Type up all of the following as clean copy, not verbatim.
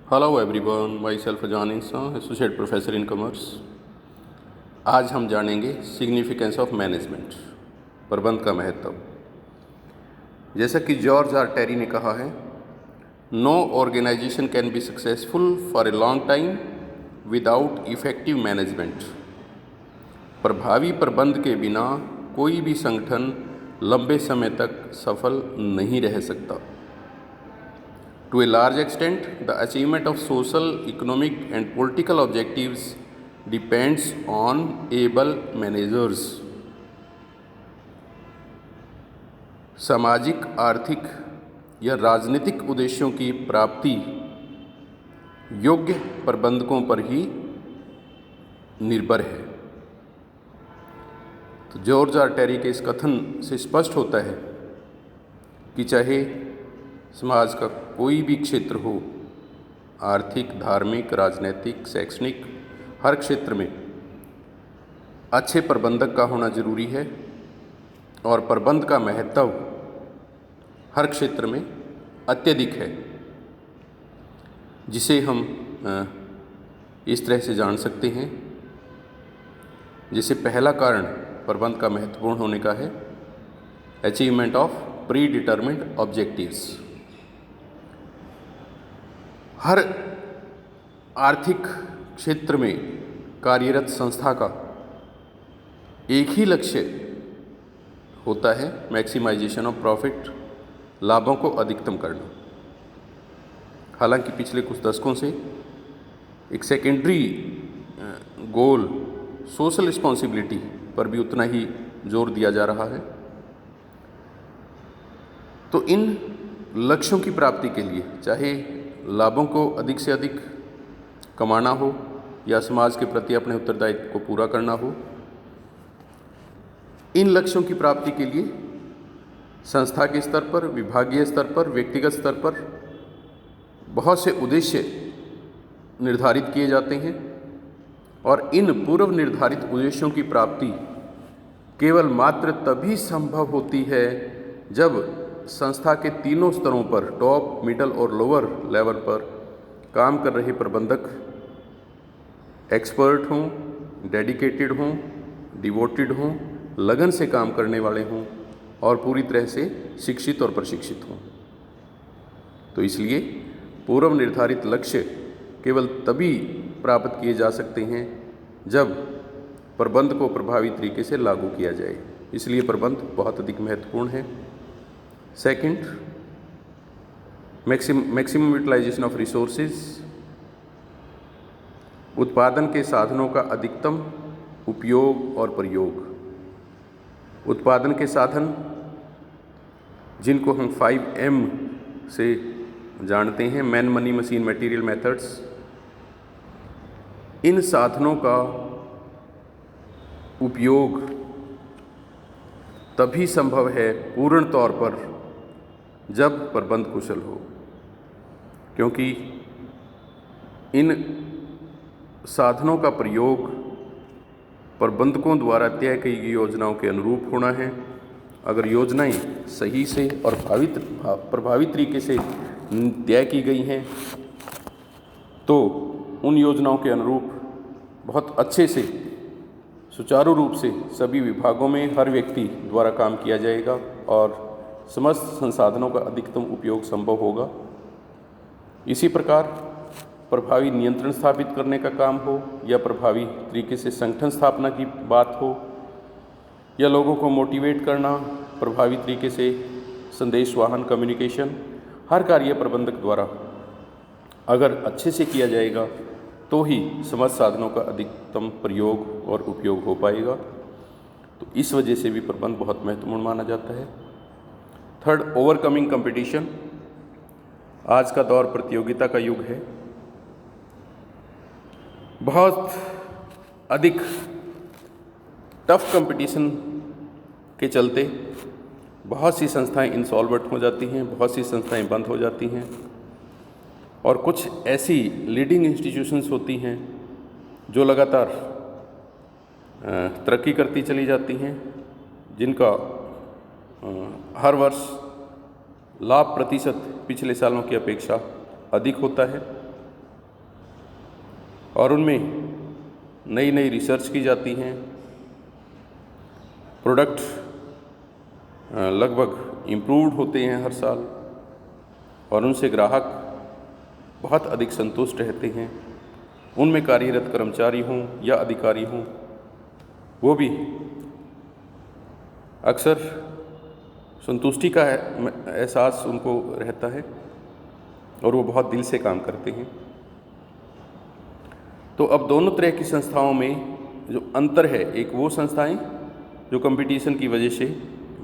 Hello everyone, my self जान इंसान, associate professor in commerce. आज हम जानेंगे सिग्निफिकेंस ऑफ मैनेजमेंट, प्रबंध का महत्व। जैसा कि जॉर्ज आर टेरी ने कहा है, no organisation can be successful for a long time without effective management. प्रभावी प्रबंध के बिना कोई भी संगठन लंबे समय तक सफल नहीं रह सकता। To a large extent, the achievement of social, economic and political objectives depends on able managers. सामाजिक, आर्थिक या राजनीतिक उद्देश्यों की प्राप्ति योग्य प्रबंधकों पर ही निर्भर है। तो जॉर्ज आर टेरी के इस कथन से स्पष्ट होता है कि चाहे समाज का कोई भी क्षेत्र हो, आर्थिक, धार्मिक, राजनीतिक, शैक्षणिक, हर क्षेत्र में अच्छे प्रबंधक का होना जरूरी है और प्रबंध का महत्व हर क्षेत्र में अत्यधिक है, जिसे हम इस तरह से जान सकते हैं। जैसे पहला कारण प्रबंध का महत्वपूर्ण होने का है achievement of predetermined objectives. हर आर्थिक क्षेत्र में कार्यरत संस्था का एक ही लक्ष्य होता है, मैक्सिमाइजेशन ऑफ प्रॉफिट, लाभों को अधिकतम करना। हालांकि पिछले कुछ दशकों से एक सेकेंडरी गोल सोशल रिस्पॉन्सिबिलिटी पर भी उतना ही जोर दिया जा रहा है। तो इन लक्ष्यों की प्राप्ति के लिए चाहे लाभों को अधिक से अधिक कमाना हो या समाज के प्रति अपने उत्तरदायित्व को पूरा करना हो, इन लक्ष्यों की प्राप्ति के लिए संस्था के स्तर पर, विभागीय स्तर पर, व्यक्तिगत स्तर पर बहुत से उद्देश्य निर्धारित किए जाते हैं और इन पूर्व निर्धारित उद्देश्यों की प्राप्ति केवल मात्र तभी संभव होती है जब संस्था के तीनों स्तरों पर, टॉप, मिडल और लोअर लेवल पर काम कर रहे प्रबंधक एक्सपर्ट हों, डेडिकेटेड हों, डिवोटेड हों, लगन से काम करने वाले हों और पूरी तरह से शिक्षित और प्रशिक्षित हों। तो इसलिए पूर्व निर्धारित लक्ष्य केवल तभी प्राप्त किए जा सकते हैं जब प्रबंध को प्रभावी तरीके से लागू किया जाए। इसलिए प्रबंध बहुत अधिक महत्वपूर्ण है। Second, maximum utilisation of resources, उत्पादन के साधनों का अधिकतम उपयोग और प्रयोग। उत्पादन के साधन जिनको हम 5M से जानते हैं, man, money, machine, material, methods, इन साधनों का उपयोग तभी संभव है पूर्ण तौर पर जब प्रबंध कुशल हो, क्योंकि इन साधनों का प्रयोग प्रबंधकों द्वारा तय की गई योजनाओं के अनुरूप होना है। अगर योजनाएं सही से और प्रभावी तरीके से तय की गई हैं तो उन योजनाओं के अनुरूप बहुत अच्छे से, सुचारू रूप से सभी विभागों में हर व्यक्ति द्वारा काम किया जाएगा और समस्त संसाधनों का अधिकतम उपयोग संभव होगा। इसी प्रकार प्रभावी नियंत्रण स्थापित करने का काम हो या प्रभावी तरीके से संगठन स्थापना की बात हो या लोगों को मोटिवेट करना, प्रभावी तरीके से संदेश वाहन, कम्युनिकेशन, हर कार्य प्रबंधक द्वारा अगर अच्छे से किया जाएगा तो ही समस्त साधनों का अधिकतम प्रयोग और उपयोग हो पाएगा। तो इस वजह से भी प्रबंध बहुत महत्वपूर्ण माना जाता है। Third, overcoming competition. आज का दौर प्रतियोगिता का युग है। बहुत अधिक टफ कंपटीशन के चलते बहुत सी संस्थाएं इंसॉल्वेंट हो जाती हैं, बहुत सी संस्थाएं बंद हो जाती हैं और कुछ ऐसी लीडिंग इंस्टीट्यूशंस होती हैं जो लगातार तरक्की करती चली जाती हैं, जिनका हर वर्ष लाभ प्रतिशत पिछले सालों की अपेक्षा अधिक होता है। और उनमें नई नई रिसर्च की जाती हैं। प्रोडक्ट लगभग इम्प्रूव्ड होते हैं हर साल और उनसे ग्राहक बहुत अधिक संतुष्ट रहते हैं। उनमें कार्यरत कर्मचारी हों या अधिकारी हों, वो भी अक्सर संतुष्टि का एहसास उनको रहता है और वो बहुत दिल से काम करते हैं। तो अब दोनों तरह की संस्थाओं में जो अंतर है, एक वो संस्थाएं जो कंपटीशन की वजह से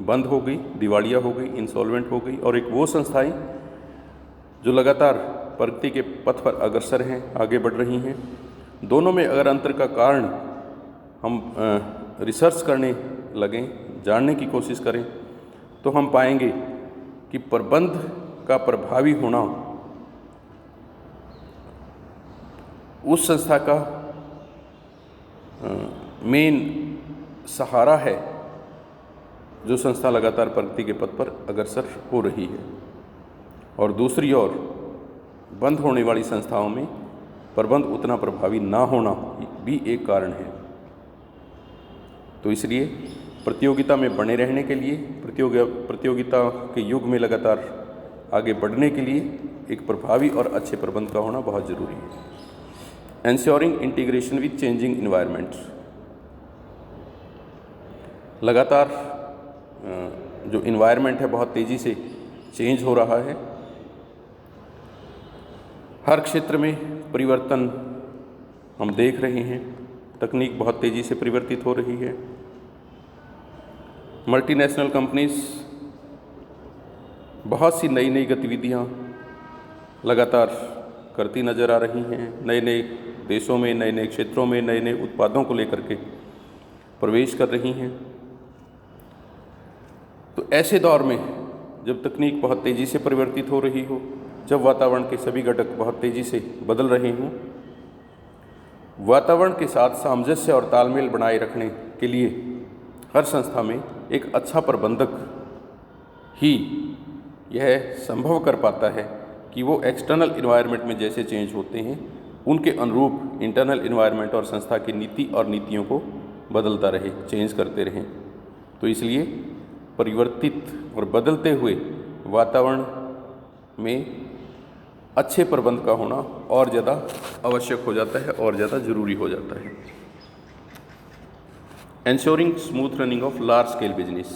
बंद हो गई, दिवालिया हो गई, इंसॉल्वेंट हो गई, और एक वो संस्थाएं जो लगातार प्रगति के पथ पर अग्रसर हैं, आगे बढ़ रही हैं। दोनों में अगर अंतर का कारण हम रिसर्च करने लगें, जानने की कोशिश करें, तो हम पाएंगे कि प्रबंध का प्रभावी होना उस संस्था का मेन सहारा है जो संस्था लगातार प्रगति के पथ पर अग्रसर हो रही है। और दूसरी ओर बंद होने वाली संस्थाओं में प्रबंध उतना प्रभावी ना होना भी एक कारण है। तो इसलिए प्रतियोगिता में बने रहने के लिए, प्रतियोगिता के युग में लगातार आगे बढ़ने के लिए एक प्रभावी और अच्छे प्रबंध का होना बहुत ज़रूरी है। Ensuring integration with changing environment, लगातार जो इन्वायरमेंट है बहुत तेज़ी से चेंज हो रहा है। हर क्षेत्र में परिवर्तन हम देख रहे हैं, तकनीक बहुत तेज़ी से परिवर्तित हो रही है। मल्टीनेशनल कंपनीज बहुत सी नई नई गतिविधियां लगातार करती नज़र आ रही हैं। नए नए देशों में, नए नए क्षेत्रों में नए नए उत्पादों को लेकर के प्रवेश कर रही हैं। तो ऐसे दौर में जब तकनीक बहुत तेज़ी से परिवर्तित हो रही हो, जब वातावरण के सभी घटक बहुत तेज़ी से बदल रहे हों, वातावरण के साथ सामंजस्य और तालमेल बनाए रखने के लिए हर संस्था में एक अच्छा प्रबंधक ही यह संभव कर पाता है कि वो एक्सटर्नल इन्वायरमेंट में जैसे चेंज होते हैं उनके अनुरूप इंटरनल इन्वायरमेंट और संस्था की नीति और नीतियों को बदलता रहे, चेंज करते रहें। तो इसलिए परिवर्तित और बदलते हुए वातावरण में अच्छे प्रबंध का होना और ज़्यादा आवश्यक हो जाता है और ज़्यादा ज़रूरी हो जाता है। Ensuring smooth running of large scale business.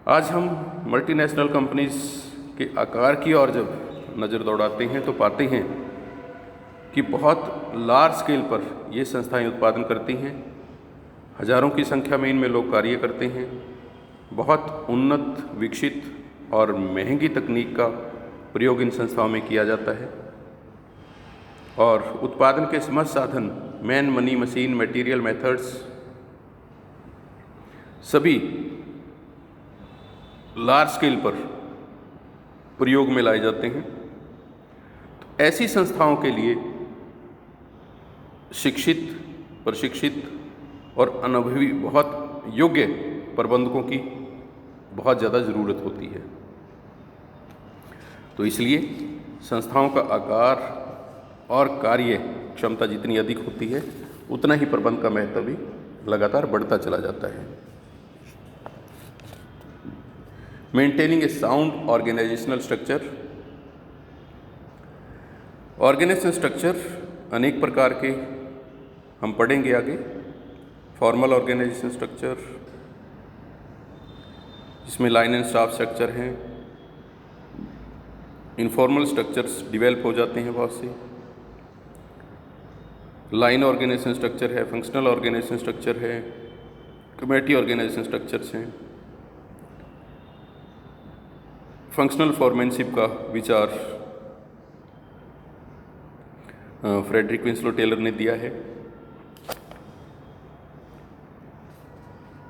आज हम मल्टीनेशनल कंपनीज के आकार की ओर जब नज़र दौड़ाते हैं तो पाते हैं कि बहुत लार्ज स्केल पर ये संस्थाएं उत्पादन करती हैं। हज़ारों की संख्या में इनमें लोग कार्य करते हैं। बहुत उन्नत, विकसित और महंगी तकनीक का प्रयोग इन संस्थाओं में किया जाता है और उत्पादन के समस्त साधन, man, money, machine, material, methods सभी लार्ज स्केल पर प्रयोग में लाए जाते हैं। तो ऐसी संस्थाओं के लिए शिक्षित, प्रशिक्षित और अनुभवी, बहुत योग्य प्रबंधकों की बहुत ज़्यादा ज़रूरत होती है। तो इसलिए संस्थाओं का आकार और कार्य क्षमता जितनी अधिक होती है उतना ही प्रबंध का महत्व भी लगातार बढ़ता चला जाता है। Maintaining a sound organisational structure. Organisation structure अनेक प्रकार के हम पढ़ेंगे आगे। फॉर्मल ऑर्गेनाइजेशन स्ट्रक्चर, जिसमें लाइन एंड स्टाफ स्ट्रक्चर हैं। इनफॉर्मल स्ट्रक्चर्स डेवलप हो जाते हैं बहुत से। लाइन ऑर्गेनाइजेशन स्ट्रक्चर है, फंक्शनल ऑर्गेनाइजेशन स्ट्रक्चर है, कमेटी ऑर्गेनाइजेशन स्ट्रक्चर्स हैं। फंक्शनल फॉर्मेनशिप का विचार फ्रेडरिक विंस्लो टेलर ने दिया है।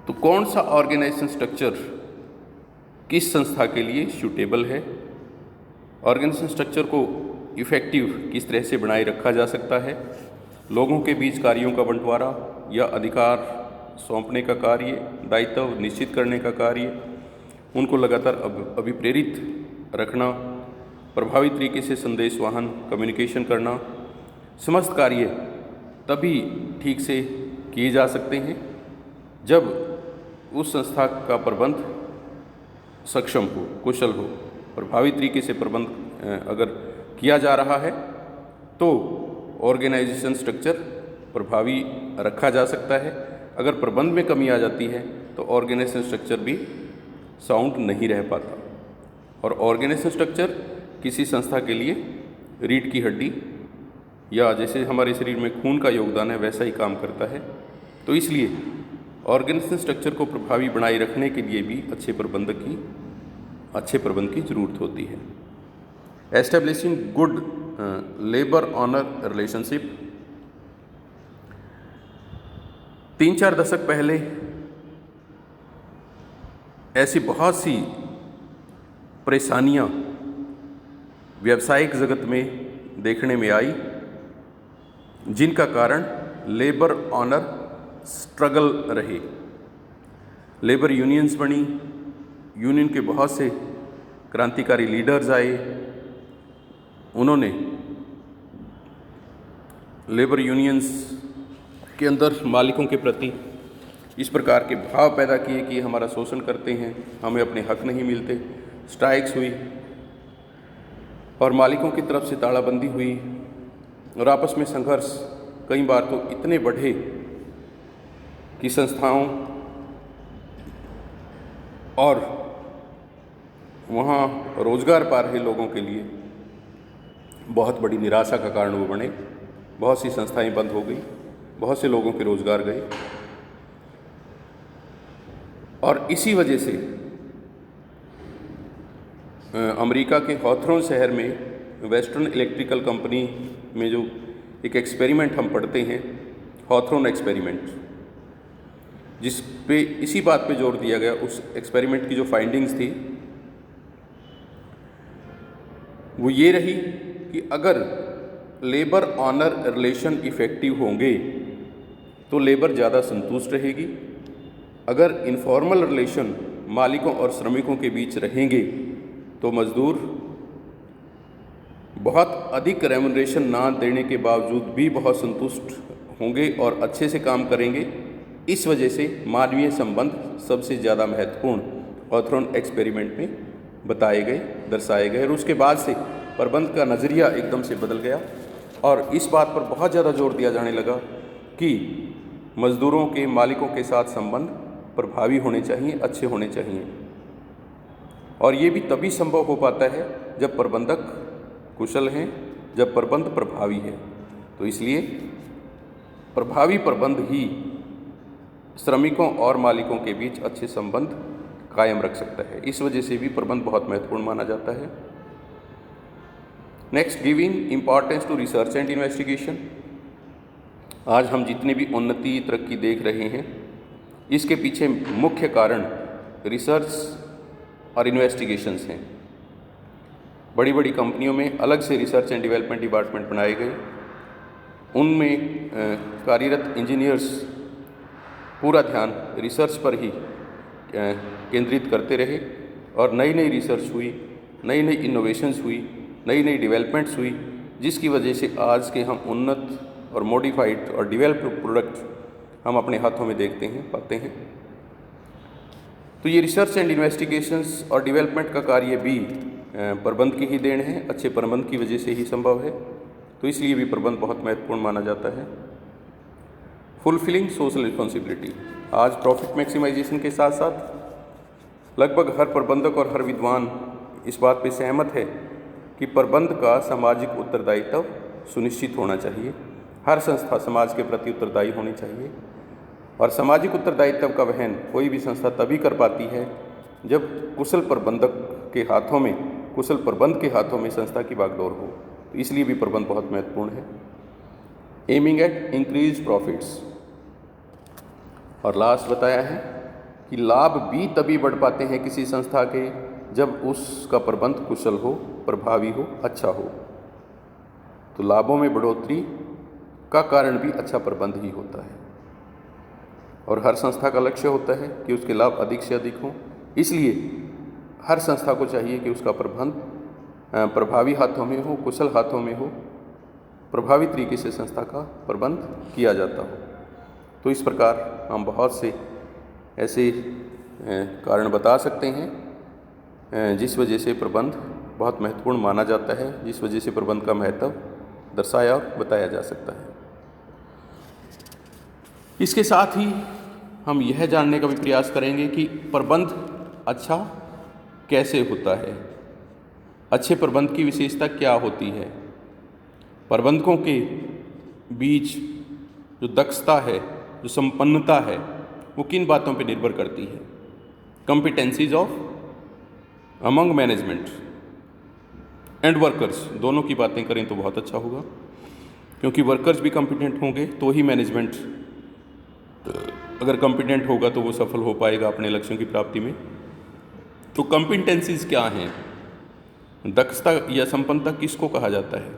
तो कौन सा ऑर्गेनाइजेशन स्ट्रक्चर किस संस्था के लिए सूटेबल है, ऑर्गेनाइजेशन स्ट्रक्चर को इफ़ेक्टिव किस तरह से बनाए रखा जा सकता है, लोगों के बीच कार्यों का बंटवारा या अधिकार सौंपने का कार्य, दायित्व निश्चित करने का कार्य, उनको लगातार अभिप्रेरित रखना प्रभावी तरीके से संदेश वहन कम्युनिकेशन करना, समस्त कार्य तभी ठीक से किए जा सकते हैं जब उस संस्था का प्रबंध सक्षम हो, कुशल हो। प्रभावी तरीके से प्रबंध अगर किया जा रहा है तो ऑर्गेनाइजेशन स्ट्रक्चर प्रभावी रखा जा सकता है। अगर प्रबंध में कमी आ जाती है तो ऑर्गेनाइजेशन स्ट्रक्चर भी साउंड नहीं रह पाता। और ऑर्गेनाइजेशन स्ट्रक्चर किसी संस्था के लिए रीढ़ की हड्डी या जैसे हमारे शरीर में खून का योगदान है वैसा ही काम करता है। तो इसलिए ऑर्गेनाइजेशन स्ट्रक्चर को प्रभावी बनाए रखने के लिए भी अच्छे प्रबंध की ज़रूरत होती है। Establishing good labour owner relationship. 3-4 दशक पहले ऐसी बहुत सी परेशानियां व्यावसायिक जगत में देखने में आई जिनका कारण लेबर ऑनर स्ट्रगल रहे। लेबर यूनियंस बनी, यूनियन के बहुत से क्रांतिकारी लीडर्स आए, उन्होंने लेबर यूनियंस के अंदर मालिकों के प्रति इस प्रकार के भाव पैदा किए कि हमारा शोषण करते हैं, हमें अपने हक नहीं मिलते। स्ट्राइक्स हुई और मालिकों की तरफ से ताड़ाबंदी हुई और आपस में संघर्ष कई बार तो इतने बढ़े कि संस्थाओं और वहाँ रोज़गार पा रहे लोगों के लिए बहुत बड़ी निराशा का कारण वो बने। बहुत सी संस्थाएं बंद हो गई, बहुत से लोगों के रोज़गार गए और इसी वजह से अमेरिका के हॉथरॉन शहर में वेस्टर्न इलेक्ट्रिकल कंपनी में जो एक एक्सपेरिमेंट हम पढ़ते हैं, हॉथरॉन एक्सपेरिमेंट, जिस पे इसी बात पे जोर दिया गया, उस एक्सपेरिमेंट की जो फाइंडिंग्स थी वो ये रही कि अगर लेबर ऑनर रिलेशन इफ़ेक्टिव होंगे तो लेबर ज़्यादा संतुष्ट रहेगी। अगर इनफॉर्मल रिलेशन मालिकों और श्रमिकों के बीच रहेंगे तो मज़दूर बहुत अधिक रेम्युनरेशन ना देने के बावजूद भी बहुत संतुष्ट होंगे और अच्छे से काम करेंगे। इस वजह से मानवीय संबंध सबसे ज़्यादा महत्वपूर्ण हॉथरॉन एक्सपेरिमेंट में बताए गए, दर्शाए गए और उसके बाद से प्रबंध का नज़रिया एकदम से बदल गया और इस बात पर बहुत ज़्यादा जोर दिया जाने लगा कि मज़दूरों के मालिकों के साथ संबंध प्रभावी होने चाहिए, अच्छे होने चाहिए। और ये भी तभी संभव हो पाता है जब प्रबंधक कुशल हैं, जब प्रबंध प्रभावी है। तो इसलिए प्रभावी प्रबंध ही श्रमिकों और मालिकों के बीच अच्छे संबंध कायम रख सकता है। इस वजह से भी प्रबंध बहुत महत्वपूर्ण माना जाता है। Next, giving importance to research and investigation. आज हम जितने भी उन्नति तरक्की देख रहे हैं इसके पीछे मुख्य कारण रिसर्च और इन्वेस्टिगेशंस हैं। बड़ी बड़ी कंपनियों में अलग से रिसर्च एंड डेवलपमेंट डिपार्टमेंट बनाए गए, उनमें कार्यरत इंजीनियर्स पूरा ध्यान रिसर्च पर ही केंद्रित करते रहे और नई नई रिसर्च हुई, नई नई इनोवेशंस हुई, नई नई डेवलपमेंट्स हुई, जिसकी वजह से आज के हम उन्नत और मॉडिफाइड और डेवलप्ड प्रोडक्ट हम अपने हाथों में देखते हैं, पाते हैं। तो ये रिसर्च एंड इन्वेस्टिगेशंस और डेवलपमेंट का कार्य भी प्रबंध की ही देन है, अच्छे प्रबंध की वजह से ही संभव है। तो इसलिए भी प्रबंध बहुत महत्वपूर्ण माना जाता है। Fulfilling social responsibility. आज प्रॉफिट मैक्सिमाइजेशन के साथ साथ लगभग हर प्रबंधक और हर विद्वान इस बात पे सहमत है कि प्रबंध का सामाजिक उत्तरदायित्व सुनिश्चित होना चाहिए। हर संस्था समाज के प्रति उत्तरदायी होनी चाहिए और सामाजिक उत्तरदायित्व का वहन कोई भी संस्था तभी कर पाती है जब कुशल प्रबंधक के हाथों में, कुशल प्रबंध के हाथों में संस्था की बागडोर हो। तो इसलिए भी प्रबंध बहुत महत्वपूर्ण है। Aiming at increase profits. और लास्ट बताया है कि लाभ भी तभी बढ़ पाते हैं किसी संस्था के जब उसका प्रबंध कुशल हो, प्रभावी हो, अच्छा हो। तो लाभों में बढ़ोतरी का कारण भी अच्छा प्रबंध ही होता है और हर संस्था का लक्ष्य होता है कि उसके लाभ अधिक से अधिक हों। इसलिए हर संस्था को चाहिए कि उसका प्रबंध प्रभावी हाथों में हो, कुशल हाथों में हो, प्रभावी तरीके से संस्था का प्रबंध किया जाता हो। तो इस प्रकार हम बहुत से ऐसे कारण बता सकते हैं जिस वजह से प्रबंध बहुत महत्वपूर्ण माना जाता है, जिस वजह से प्रबंध का महत्व दर्शाया और बताया जा सकता है। इसके साथ ही हम यह जानने का भी प्रयास करेंगे कि प्रबंध अच्छा कैसे होता है, अच्छे प्रबंध की विशेषता क्या होती है, प्रबंधकों के बीच जो दक्षता है, जो संपन्नता है, वो किन बातों पर निर्भर करती है। Competencies of among management and workers, दोनों की बातें करें तो बहुत अच्छा होगा, क्योंकि वर्कर्स भी कॉम्पिटेंट होंगे तो ही मैनेजमेंट अगर कॉम्पिटेंट होगा तो वो सफल हो पाएगा अपने लक्ष्यों की प्राप्ति में। तो कॉम्पिटेंसीज क्या हैं, दक्षता या संपन्नता किसको कहा जाता है।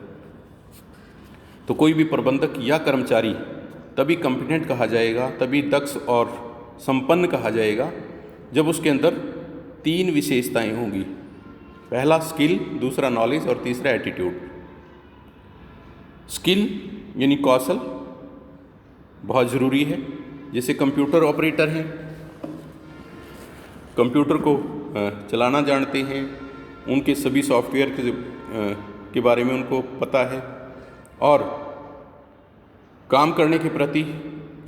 तो कोई भी प्रबंधक या कर्मचारी तभी कॉम्पिटेंट कहा जाएगा, तभी दक्ष और संपन्न कहा जाएगा जब उसके अंदर 3 विशेषताएं होंगी। पहला स्किल, दूसरा नॉलेज और तीसरा एटीट्यूड। स्किल यानी कौशल बहुत ज़रूरी है। जैसे कंप्यूटर ऑपरेटर हैं, कंप्यूटर को चलाना जानते हैं, उनके सभी सॉफ्टवेयर के बारे में उनको पता है और काम करने के प्रति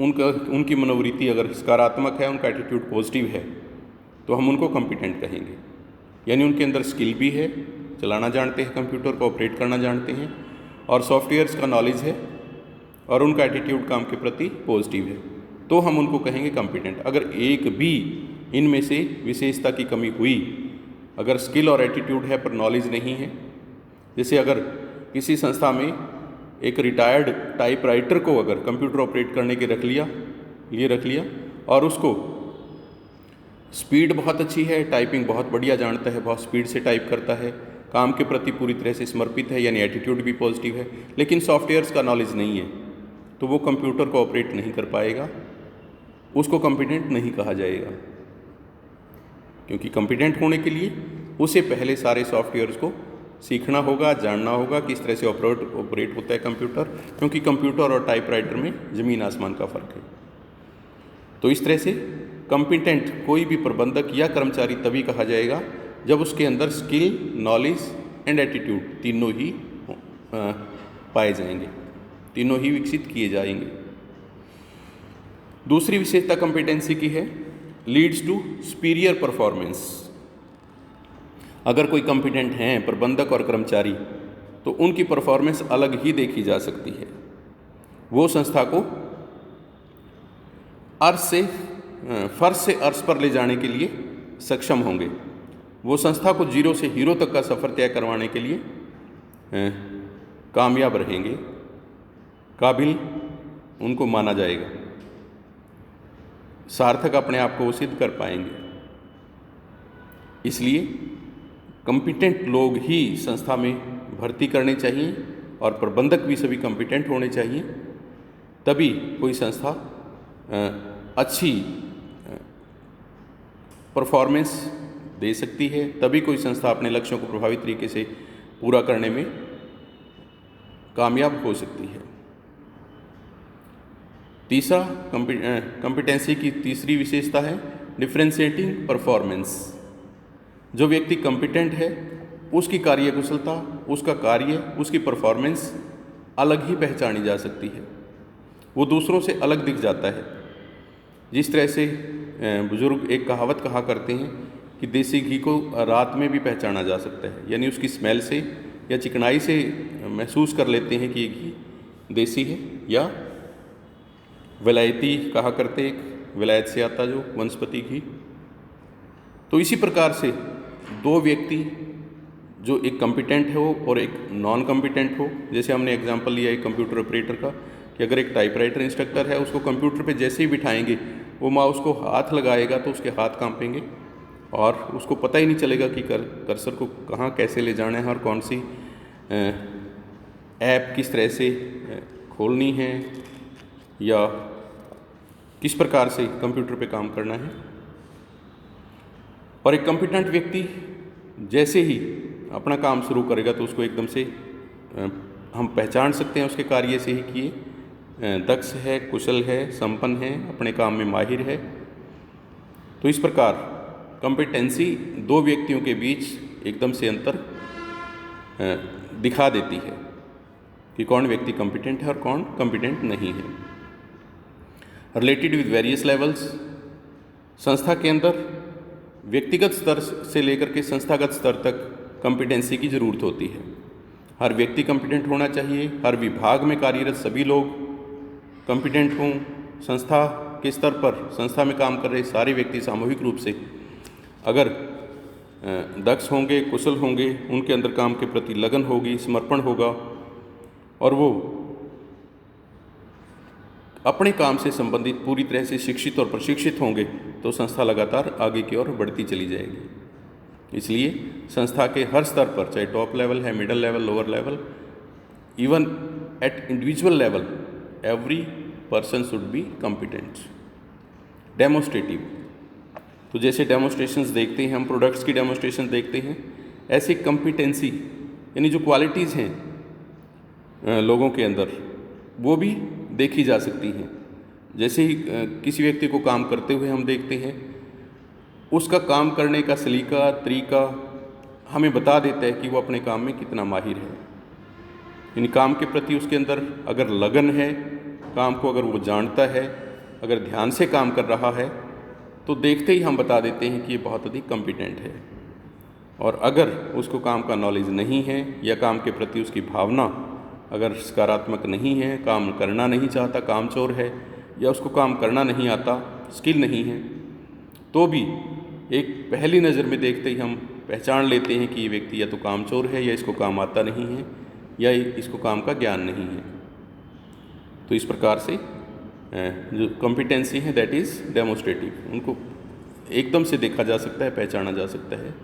उनकी मनोवृत्ति अगर सकारात्मक है, उनका एटीट्यूड पॉजिटिव है, तो हम उनको कॉम्पिटेंट कहेंगे। यानी उनके अंदर स्किल भी है, चलाना जानते हैं, कंप्यूटर को ऑपरेट करना जानते हैं और सॉफ्टवेयर्स का नॉलेज है और उनका एटीट्यूड काम के प्रति पॉजिटिव है, तो हम उनको कहेंगे कॉम्पिटेंट। अगर एक भी इनमें से विशेषता की कमी हुई, अगर स्किल और एटीट्यूड है पर नॉलेज नहीं है, जैसे अगर किसी संस्था में एक रिटायर्ड टाइपराइटर को अगर कंप्यूटर ऑपरेट करने के रख लिया और उसको स्पीड बहुत अच्छी है, टाइपिंग बहुत बढ़िया जानता है, बहुत स्पीड से टाइप करता है, काम के प्रति पूरी तरह से समर्पित है, यानी एटीट्यूड भी पॉजिटिव है, लेकिन सॉफ्टवेयर्स का नॉलेज नहीं है, तो वो कंप्यूटर को ऑपरेट नहीं कर पाएगा, उसको कॉम्पिटेंट नहीं कहा जाएगा। क्योंकि कॉम्पिटेंट होने के लिए उसे पहले सारे सॉफ्टवेयर्स को सीखना होगा, जानना होगा किस तरह से ऑपरेट होता है कंप्यूटर, क्योंकि कंप्यूटर और टाइपराइटर में ज़मीन आसमान का फ़र्क है। तो इस तरह से कॉम्पिटेंट कोई भी प्रबंधक या कर्मचारी तभी कहा जाएगा जब उसके अंदर स्किल, नॉलेज एंड एटीट्यूड तीनों ही पाए जाएंगे, तीनों ही विकसित किए जाएंगे। दूसरी विशेषता कॉम्पिटेंसी की है लीड्स टू सुपीरियर परफॉर्मेंस। अगर कोई कॉम्पिटेंट हैं प्रबंधक और कर्मचारी, तो उनकी परफॉर्मेंस अलग ही देखी जा सकती है। वो संस्था को फर्श से अर्श पर ले जाने के लिए सक्षम होंगे, वो संस्था को जीरो से हीरो तक का सफ़र तय करवाने के लिए कामयाब रहेंगे, काबिल उनको माना जाएगा, सार्थक अपने आप को वो सिद्ध कर पाएंगे। इसलिए कॉम्पिटेंट लोग ही संस्था में भर्ती करने चाहिए और प्रबंधक भी सभी कॉम्पिटेंट होने चाहिए, तभी कोई संस्था अच्छी परफॉर्मेंस दे सकती है, तभी कोई संस्था अपने लक्ष्यों को प्रभावी तरीके से पूरा करने में कामयाब हो सकती है। तीसरा कॉम्पिटेंसी की तीसरी विशेषता है डिफरेंशिएटिंग परफॉर्मेंस। जो व्यक्ति कॉम्पिटेंट है उसकी कार्यकुशलता, उसका कार्य, उसकी परफॉर्मेंस अलग ही पहचानी जा सकती है, वो दूसरों से अलग दिख जाता है। जिस तरह से बुजुर्ग एक कहावत कहा करते हैं कि देसी घी को रात में भी पहचाना जा सकता है, यानी उसकी स्मेल से या चिकनाई से महसूस कर लेते हैं कि ये घी देसी है या विलायती कहा करते, एक विलायत से आता जो वनस्पति घी। तो इसी प्रकार से दो व्यक्ति जो एक कॉम्पिटेंट हो और एक नॉन कॉम्पिटेंट हो, जैसे हमने एग्जांपल लिया एक कंप्यूटर ऑपरेटर का कि अगर एक टाइपराइटर इंस्ट्रक्टर है, उसको कंप्यूटर पे जैसे ही बिठाएंगे वो माउस को हाथ लगाएगा तो उसके हाथ कांपेंगे और उसको पता ही नहीं चलेगा कि कर्सर को कहाँ कैसे ले जाना है और कौन सी ऐप किस तरह से खोलनी है या किस प्रकार से कंप्यूटर पे काम करना है। और एक कॉम्पिटेंट व्यक्ति जैसे ही अपना काम शुरू करेगा तो उसको एकदम से हम पहचान सकते हैं उसके कार्य से ही कि ये दक्ष है, कुशल है, संपन्न है, अपने काम में माहिर है। तो इस प्रकार कॉम्पिटेंसी दो व्यक्तियों के बीच एकदम से अंतर दिखा देती है कि कौन व्यक्ति कॉम्पिटेंट है और कौन कॉम्पिटेंट नहीं है। रिलेटेड विद वेरियस लेवल्स, संस्था के अंदर व्यक्तिगत स्तर से लेकर के संस्थागत स्तर तक कॉम्पिटेंसी की ज़रूरत होती है। हर व्यक्ति कॉम्पिटेंट होना चाहिए, हर विभाग में कार्यरत सभी लोग कॉम्पिटेंट हों। संस्था के स्तर पर संस्था में काम कर रहे सारे व्यक्ति सामूहिक रूप से अगर दक्ष होंगे, कुशल होंगे, उनके अंदर काम के प्रति लगन होगी, समर्पण होगा और वो अपने काम से संबंधित पूरी तरह से शिक्षित और प्रशिक्षित होंगे तो संस्था लगातार आगे की ओर बढ़ती चली जाएगी। इसलिए संस्था के हर स्तर पर, चाहे टॉप लेवल है, middle level, lower level, even at individual level, every person should be competent. Demonstrative, तो जैसे डेमोस्ट्रेशंस देखते हैं हम, प्रोडक्ट्स की डेमोस्ट्रेशन देखते हैं, ऐसी कॉम्पिटेंसी यानी जो क्वालिटीज़ हैं लोगों के अंदर वो भी देखी जा सकती हैं। जैसे ही किसी व्यक्ति को काम करते हुए हम देखते हैं, उसका काम करने का सलीका, तरीका हमें बता देता है कि वो अपने काम में कितना माहिर है। यानी काम के प्रति उसके अंदर अगर लगन है, काम को अगर वो जानता है, अगर ध्यान से काम कर रहा है, तो देखते ही हम बता देते हैं कि ये बहुत अधिक कॉम्पिटेंट है। और अगर उसको काम का नॉलेज नहीं है या काम के प्रति उसकी भावना अगर सकारात्मक नहीं है, काम करना नहीं चाहता, कामचोर है, या उसको काम करना नहीं आता, स्किल नहीं है, तो भी एक पहली नज़र में देखते ही हम पहचान लेते हैं कि ये व्यक्ति या तो कामचोर है, या इसको काम आता नहीं है, या इसको काम का ज्ञान नहीं है। तो इस प्रकार से जो कॉम्पिटेंसी है दैट इज़ डेमोस्ट्रेटिव, उनको एकदम से देखा जा सकता है, पहचाना जा सकता है।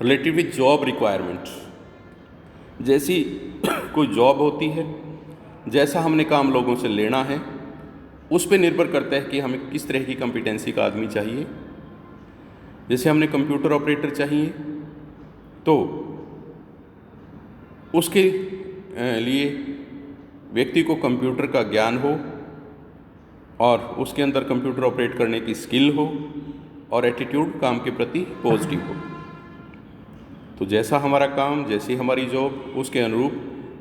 रिलेटेड विद जॉब रिक्वायरमेंट, जैसी कोई जॉब होती है, जैसा हमने काम लोगों से लेना है, उस पे निर्भर करता है कि हमें किस तरह की कॉम्पिटेंसी का आदमी चाहिए। जैसे हमने कंप्यूटर ऑपरेटर चाहिए तो उसके लिए व्यक्ति को कंप्यूटर का ज्ञान हो और उसके अंदर कंप्यूटर ऑपरेट करने की स्किल हो और एटीट्यूड काम के प्रति पॉजिटिव हो। तो जैसा हमारा काम, जैसी हमारी जॉब, उसके अनुरूप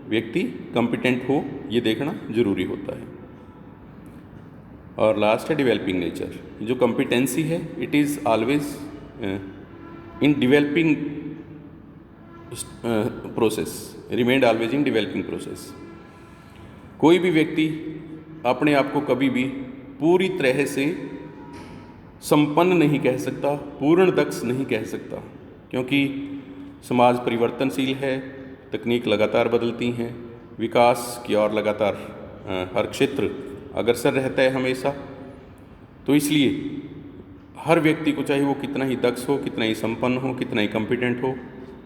व्यक्ति कॉम्पिटेंट हो, ये देखना जरूरी होता है। और लास्ट है डेवलपिंग नेचर। जो कॉम्पिटेंसी है it is always in developing process, remained always in developing process. कोई भी व्यक्ति अपने आप को कभी भी पूरी तरह से संपन्न नहीं कह सकता, पूर्ण दक्ष नहीं कह सकता, क्योंकि समाज परिवर्तनशील है, तकनीक लगातार बदलती हैं, विकास की ओर लगातार हर क्षेत्र अग्रसर रहता है हमेशा। तो इसलिए हर व्यक्ति को, चाहे वो कितना ही दक्ष हो, कितना ही संपन्न हो, कितना ही कॉम्पिटेंट हो,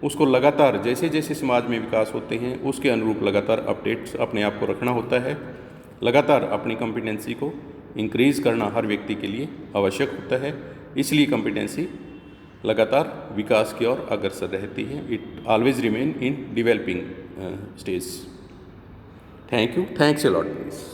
उसको लगातार जैसे जैसे समाज में विकास होते हैं उसके अनुरूप लगातार अपडेट्स अपने आप को रखना होता है। लगातार अपनी कॉम्पिटेंसी को इंक्रीज़ करना हर व्यक्ति के लिए आवश्यक होता है। इसलिए कॉम्पिटेंसी लगातार विकास की ओर अग्रसर रहती है। It always remain in developing stage. Thank you, thanks a lot please.